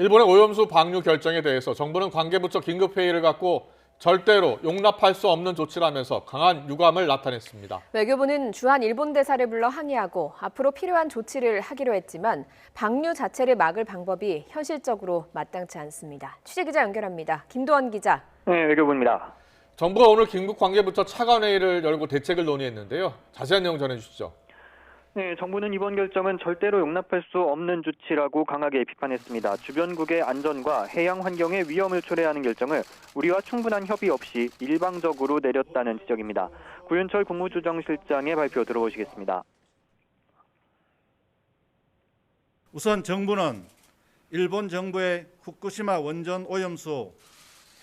일본의 오염수 방류 결정에 대해서 정부는 관계부처 긴급회의를 갖고 절대로 용납할 수 없는 조치라면서 강한 유감을 나타냈습니다. 외교부는 주한 일본 대사를 불러 항의하고 앞으로 필요한 조치를 하기로 했지만 방류 자체를 막을 방법이 현실적으로 마땅치 않습니다. 취재기자 연결합니다. 김도원 기자. 네, 외교부입니다. 정부가 오늘 긴급 관계부처 차관회의를 열고 대책을 논의했는데요. 자세한 내용 전해주시죠. 네, 정부는 이번 결정은 절대로 용납할 수 없는 조치라고 강하게 비판했습니다. 주변국의 안전과 해양 환경의 위험을 초래하는 결정을 우리와 충분한 협의 없이 일방적으로 내렸다는 지적입니다. 구윤철 국무조정실장의 발표 들어보시겠습니다. 우선 정부는 일본 정부의 후쿠시마 원전 오염수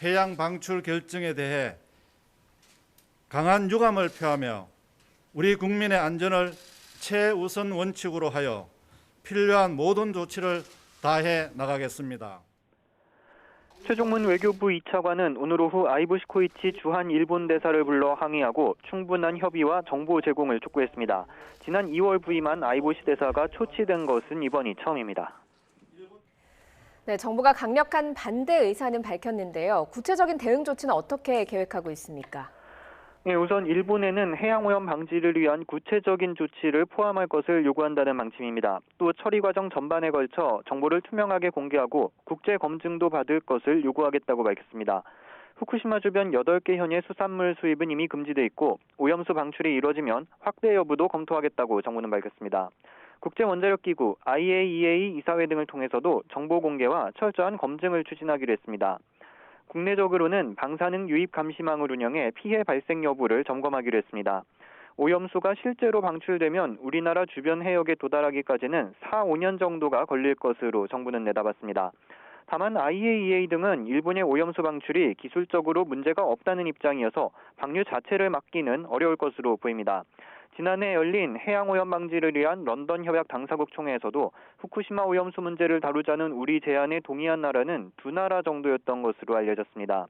해양 방출 결정에 대해 강한 유감을 표하며 우리 국민의 안전을 최우선 원칙으로 하여 필요한 모든 조치를 다해 나가겠습니다. 최종문 외교부 2차관은 오늘 오후 아이보시 코이치 주한 일본 대사를 불러 항의하고 충분한 협의와 정보 제공을 촉구했습니다. 지난 2월 부임한 아이보시 대사가 초치된 것은 이번이 처음입니다. 네, 정부가 강력한 반대 의사는 밝혔는데요. 구체적인 대응 조치는 어떻게 계획하고 있습니까? 네, 우선 일본에는 해양오염 방지를 위한 구체적인 조치를 포함할 것을 요구한다는 방침입니다. 또 처리 과정 전반에 걸쳐 정보를 투명하게 공개하고 국제 검증도 받을 것을 요구하겠다고 밝혔습니다. 후쿠시마 주변 8개 현의 수산물 수입은 이미 금지돼 있고 오염수 방출이 이뤄지면 확대 여부도 검토하겠다고 정부는 밝혔습니다. 국제원자력기구 IAEA 이사회 등을 통해서도 정보 공개와 철저한 검증을 추진하기로 했습니다. 국내적으로는 방사능 유입 감시망을 운영해 피해 발생 여부를 점검하기로 했습니다. 오염수가 실제로 방출되면 우리나라 주변 해역에 도달하기까지는 4, 5년 정도가 걸릴 것으로 정부는 내다봤습니다. 다만 IAEA 등은 일본의 오염수 방출이 기술적으로 문제가 없다는 입장이어서 방류 자체를 막기는 어려울 것으로 보입니다. 지난해 열린 해양오염 방지를 위한 런던 협약 당사국 총회에서도 후쿠시마 오염수 문제를 다루자는 우리 제안에 동의한 나라는 2나라 정도였던 것으로 알려졌습니다.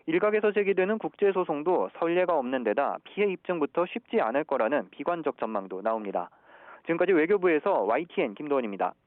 일각에서 제기되는 국제소송도 선례가 없는 데다 피해 입증부터 쉽지 않을 거라는 비관적 전망도 나옵니다. 지금까지 외교부에서 YTN 김도원입니다.